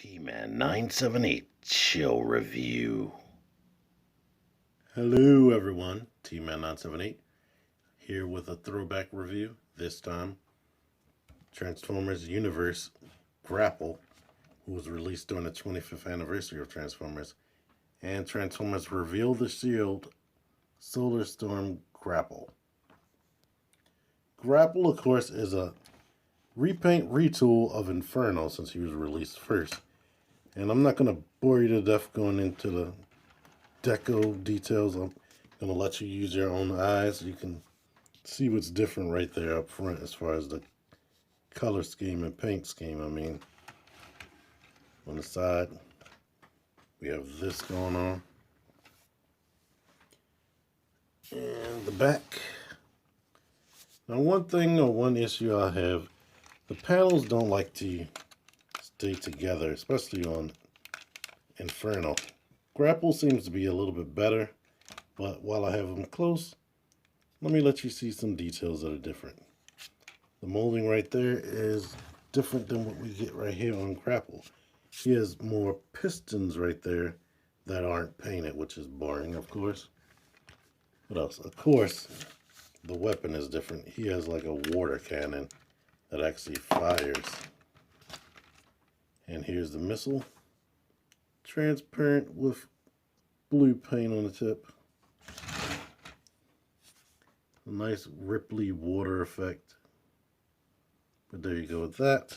T-Man 978 Chill Review. Hello everyone, T-Man 978 here with a throwback review. This time, Transformers Universe Grapple, who was released during the 25th anniversary of Transformers, and Transformers Reveal the Shield Solar Storm Grapple. Grapple, of course, is a repaint retool of Inferno since he was released first. And I'm not going to bore you to death going into the deco details. I'm going to let you use your own eyes. You can see what's different right there up front as far as the color scheme and paint scheme. I mean, on the side, we have this going on. And the back. Now, one issue I have, the panels don't like to stay together, especially on Inferno. Grapple seems to be a little bit better, but while I have them close, let me let you see some details that are different. The molding right there is different than what we get right here on Grapple. He has more pistons right there that aren't painted, which is boring, of course. What else? Of course, the weapon is different. He has like a water cannon that actually fires. And here's the missile. Transparent with blue paint on the tip. A nice ripply water effect. But there you go with that.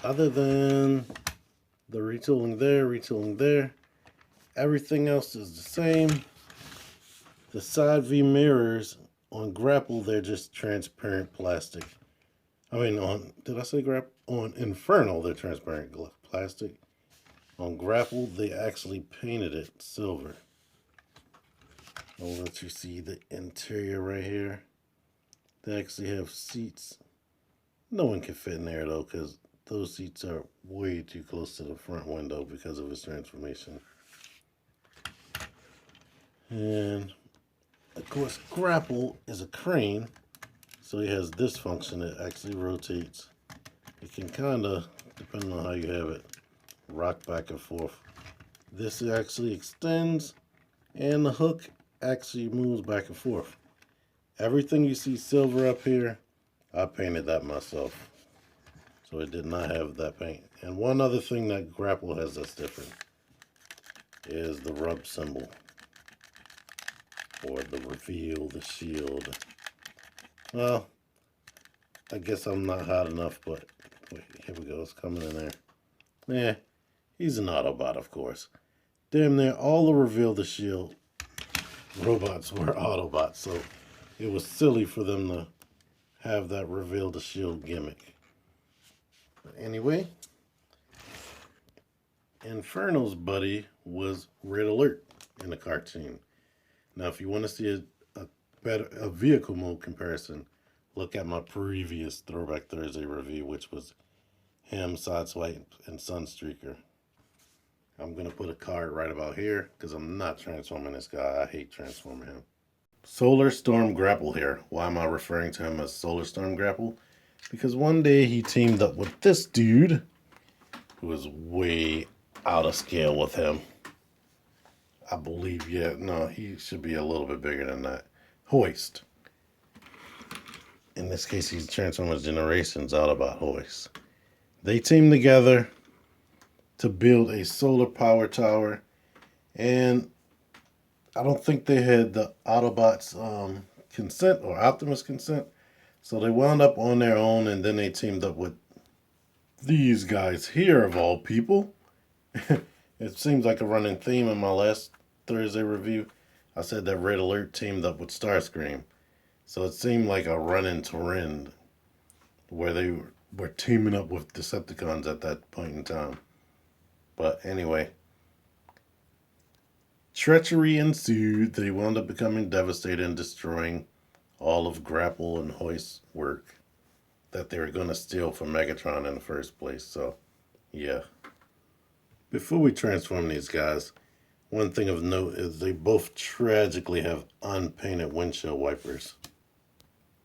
Other than the retooling there, everything else is the same. The side view mirrors on Grapple, they're just transparent plastic. Did I say Grapple? On Inferno, they're transparent plastic. On Grapple, they actually painted it silver. I'll let you see the interior right here. They actually have seats. No one can fit in there though, because those seats are way too close to the front window because of its transformation. And of course, Grapple is a crane, so he has this function. It actually rotates. It can kind of, depending on how you have it, rock back and forth. This actually extends, and the hook actually moves back and forth. Everything you see silver up here, I painted that myself. So it did not have that paint. And one other thing that Grapple has that's different is the rub symbol. Or the reveal, the shield. Well, I guess I'm not hot enough, but wait, here we go, it's coming in there. Yeah, he's an Autobot, of course. Damn near all the reveal the shield robots were Autobots, so it was silly for them to have that reveal the shield gimmick. But anyway, Inferno's buddy was Red Alert in the cartoon. Now, if you want to see a vehicle mode comparison, look at my previous Throwback Thursday review, which was him, Sideswipe, and Sunstreaker. I'm going to put a card right about here because I'm not transforming this guy. I hate transforming him. Solar Storm Grapple here. Why am I referring to him as Solar Storm Grapple? Because one day he teamed up with this dude who was way out of scale with him. I believe, he should be a little bit bigger than that. Hoist. In this case, he's Transformers Generations Autobot Hoist. They teamed together to build a solar power tower, and I don't think they had the Autobots' consent or Optimus consent, so they wound up on their own, and then they teamed up with these guys here, of all people. It seems like a running theme in my last Thursday review. I said that Red Alert teamed up with Starscream. So it seemed like a running trend where they were teaming up with Decepticons at that point in time. But anyway, treachery ensued. They wound up becoming devastated and destroying all of Grapple and Hoist's work that they were going to steal from Megatron in the first place. So, yeah. Before we transform these guys, one thing of note is they both tragically have unpainted windshield wipers.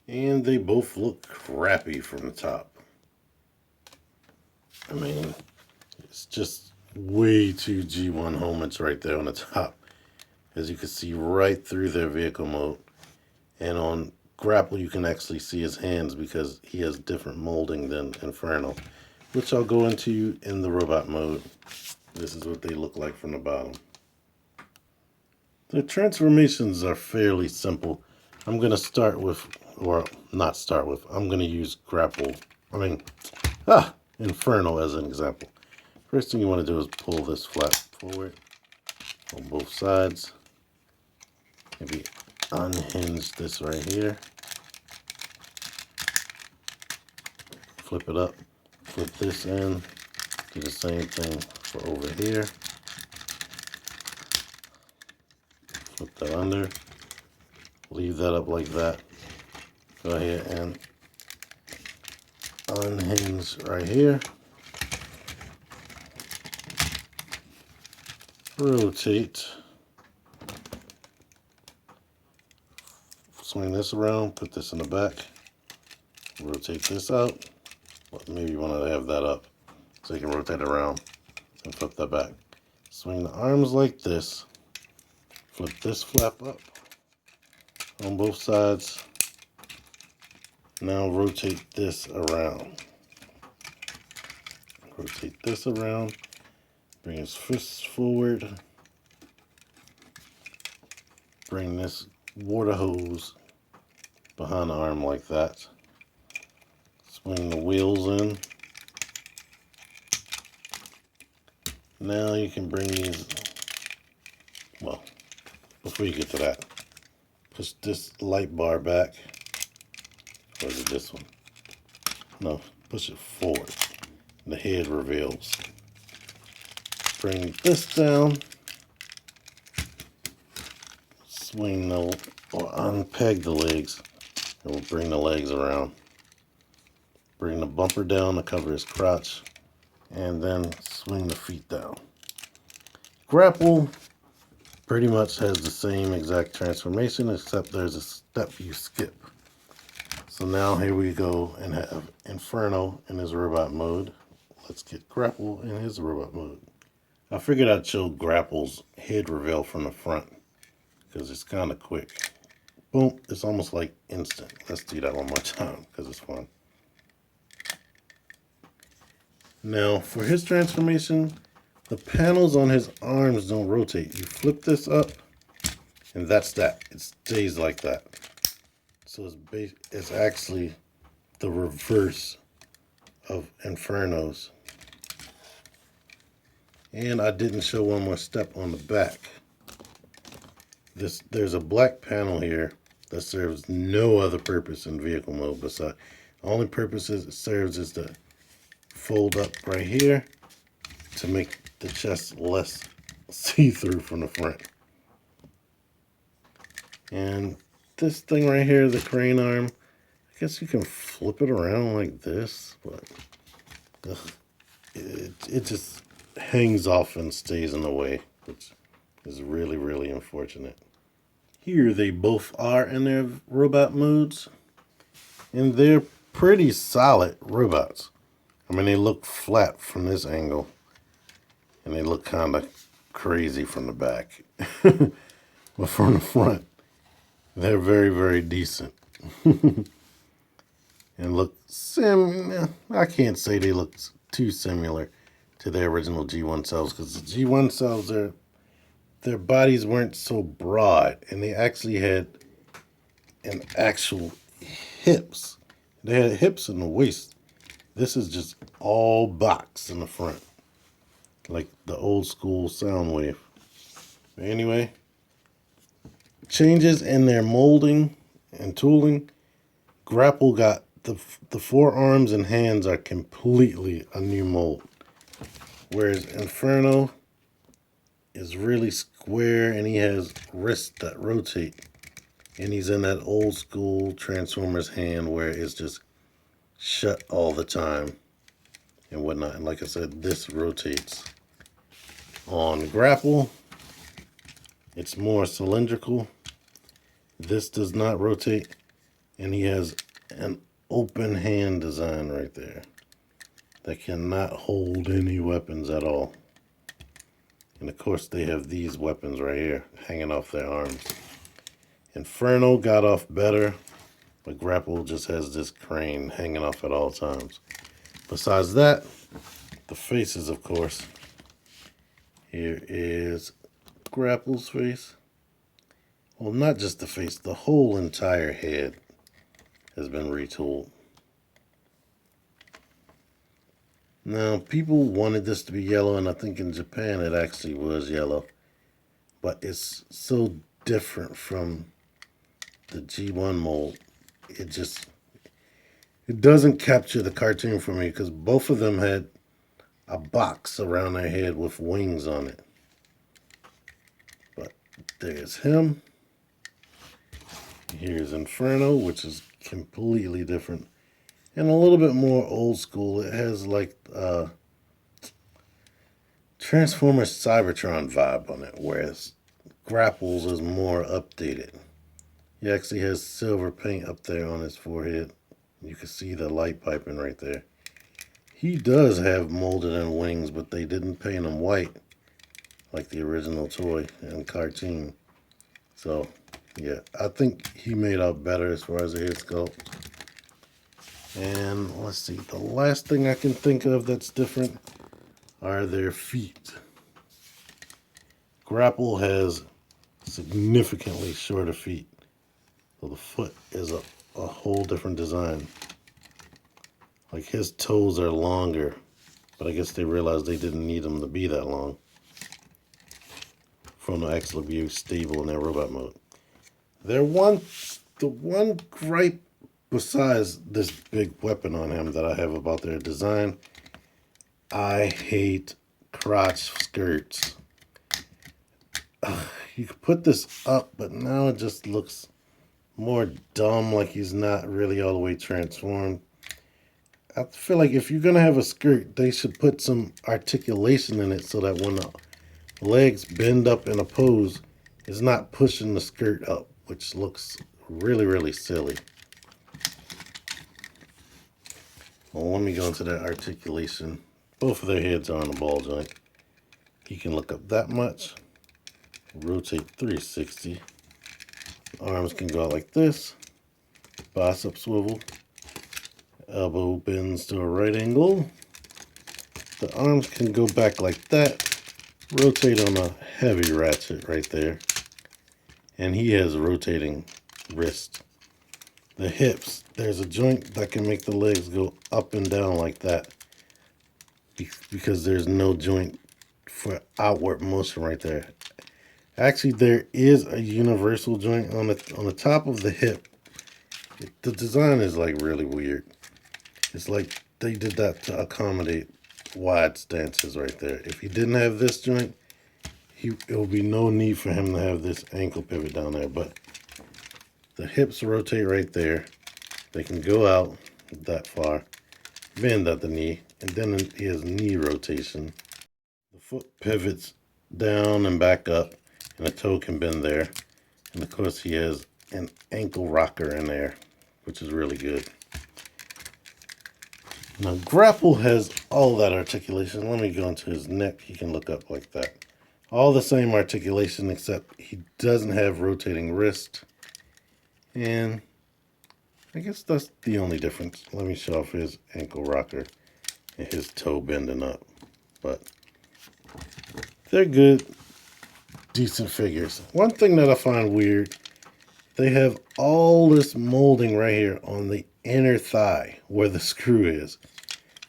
And they both look crappy from the top. I mean, it's just way too G1 helmets right there on the top. As you can see right through their vehicle mode. And on Grapple, you can actually see his hands because he has different molding than Inferno, which I'll go into in the robot mode. This is what they look like from the bottom. The transformations are fairly simple. I'm going to start with, or not start with, I'm going to use Inferno as an example. First thing you want to do is pull this flap forward on both sides. Maybe unhinge this right here. Flip it up. Flip this in. Do the same thing for over here. Flip that under. Leave that up like that. Go ahead and unhinge right here. Rotate. Swing this around. Put this in the back. Rotate this out. Maybe you want to have that up so you can rotate it around and flip that back. Swing the arms like this. Flip this flap up on both sides. Now rotate this around. Rotate this around. Bring his fists forward. Bring this water hose behind the arm like that. Swing the wheels in. Now you can bring these, well, before you get to that, push this light bar back. Or is it this one? No, push it forward. The head reveals. Bring this down. Swing or unpeg the legs. And we'll bring the legs around. Bring the bumper down to cover his crotch. And then swing the feet down. Grapple pretty much has the same exact transformation, except there's a step you skip. So now here we go and have Inferno in his robot mode. Let's get Grapple in his robot mode. I figured I'd show Grapple's head reveal from the front because it's kind of quick. Boom, it's almost like instant. Let's do that one more time because it's fun. Now for his transformation, the panels on his arms don't rotate. You flip this up and that's that. It stays like that. So it's actually the reverse of Inferno's. And I didn't show one more step on the back. There's a black panel here that serves no other purpose in vehicle mode besides the only purpose it serves is to fold up right here to make the chest less see-through from the front. And this thing right here, the crane arm, I guess you can flip it around like this, but it just hangs off and stays in the way, which is really, really unfortunate. Here they both are in their robot modes, and they're pretty solid robots. I mean, they look flat from this angle, and they look kind of crazy from the back. But from the front, they're very, very decent. And look I can't say they look too similar to their original G1 cells, because the G1 cells, their bodies weren't so broad, and they actually had an actual hips. They had hips in the waist. This is just all box in the front, like the old school Soundwave. But anyway, changes in their molding and tooling. Grapple got the forearms and hands are completely a new mold, whereas Inferno is really square and he has wrists that rotate, and he's in that old school Transformers hand where it's just shut all the time and whatnot. And like I said, this rotates. On Grapple, it's more cylindrical. This does not rotate, and he has an open hand design right there. that cannot hold any weapons at all. And of course they have these weapons right here hanging off their arms. Inferno got off better, but Grapple just has this crane hanging off at all times. Besides that, the faces, of course. Here is Grapple's face. Well, not just the face, the whole entire head has been retooled. Now, people wanted this to be yellow, and I think in Japan it actually was yellow. But it's so different from the G1 mold. It doesn't capture the cartoon for me, because both of them had a box around their head with wings on it. But there's him. Here's Inferno, which is completely different and a little bit more old school. It has like Transformers Cybertron vibe on it, whereas Grapple's is more updated. He actually has silver paint up there on his forehead. You can see the light piping right there. He does have molded in wings, but they didn't paint him white like the original toy and cartoon. So, yeah, I think he made out better as far as the head sculpt. And let's see, the last thing I can think of that's different are their feet. Grapple has significantly shorter feet. So the foot is a whole different design. Like his toes are longer, but I guess they realized they didn't need them to be that long from the actually be stable in their robot mode. The one gripe besides this big weapon on him that I have about their design, I hate crotch skirts. You could put this up, but now it just looks more dumb, like he's not really all the way transformed. I feel like if you're going to have a skirt, they should put some articulation in it so that when the legs bend up in a pose, it's not pushing the skirt up, which looks really, really silly. Well, let me go into that articulation. Both of their heads are on a ball joint. You can look up that much. Rotate 360. Arms can go out like this. Bicep swivel. Elbow bends to a right angle. The arms can go back like that. Rotate on a heavy ratchet right there. And he has a rotating wrist. The hips, there's a joint that can make the legs go up and down like that, because there's no joint for outward motion right there. Actually, there is a universal joint on the top of the hip. The design is like really weird. It's like they did that to accommodate wide stances right there. If he didn't have this joint, it would be no need for him to have this ankle pivot down there. But the hips rotate right there. They can go out that far, bend at the knee, and then he has knee rotation. The foot pivots down and back up, and the toe can bend there. And of course he has an ankle rocker in there, which is really good. Now Grapple has all that articulation. Let me go into his neck. He can look up like that. All the same articulation, except he doesn't have rotating wrist. And I guess that's the only difference. Let me show off his ankle rocker and his toe bending up. But they're good, decent figures. One thing that I find weird, they have all this molding right here on the inner thigh where the screw is.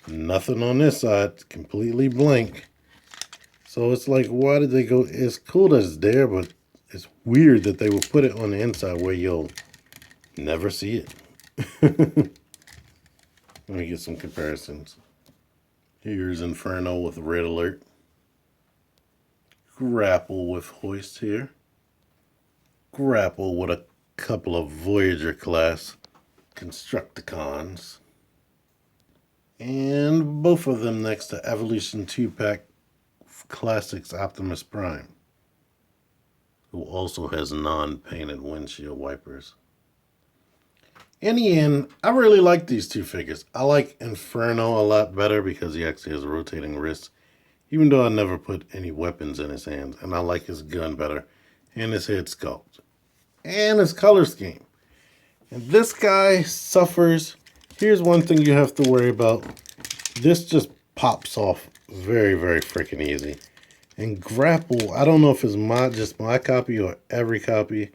Nothing on this side, completely blank. So it's like, why did they go? It's cool that it's there, but it's weird that they would put it on the inside where you'll never see it. Let me get some comparisons. Here's Inferno with Red Alert. Grapple with Hoist here. Grapple with a couple of Voyager class Constructicons. And both of them next to Evolution 2-pack Classics Optimus Prime, who also has non-painted windshield wipers. In the end, I really like these two figures. I like Inferno a lot better because he actually has rotating wrists, even though I never put any weapons in his hands. And I like his gun better, and his head sculpt, and his color scheme. And this guy suffers. Here's one thing you have to worry about. This just pops off very, very freaking easy. And Grapple, I don't know if it's just my copy or every copy,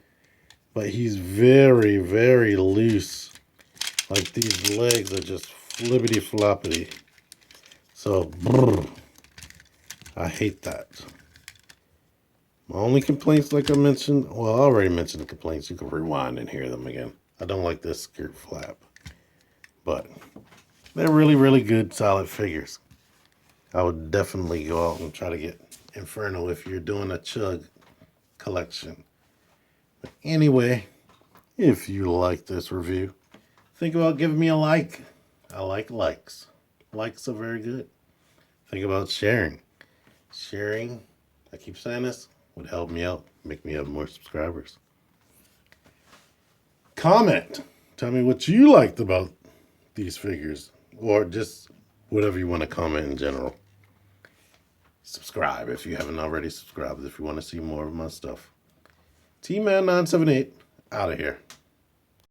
but he's very, very loose. Like these legs are just flippity floppity. So, I hate that. My only complaints, like I mentioned, well, I already mentioned the complaints. You can rewind and hear them again. I don't like this skirt flap, but they're really, really good, solid figures. I would definitely go out and try to get Inferno if you're doing a CHUG collection. But anyway, if you like this review, think about giving me a like. I like likes. Likes are very good. Think about sharing. Sharing, I keep saying this, would help me out, make me have more subscribers. Comment. Tell me what you liked about these figures, or just whatever you want to comment in general. Subscribe if you haven't already subscribed, if you want to see more of my stuff. T-Man978, out of here.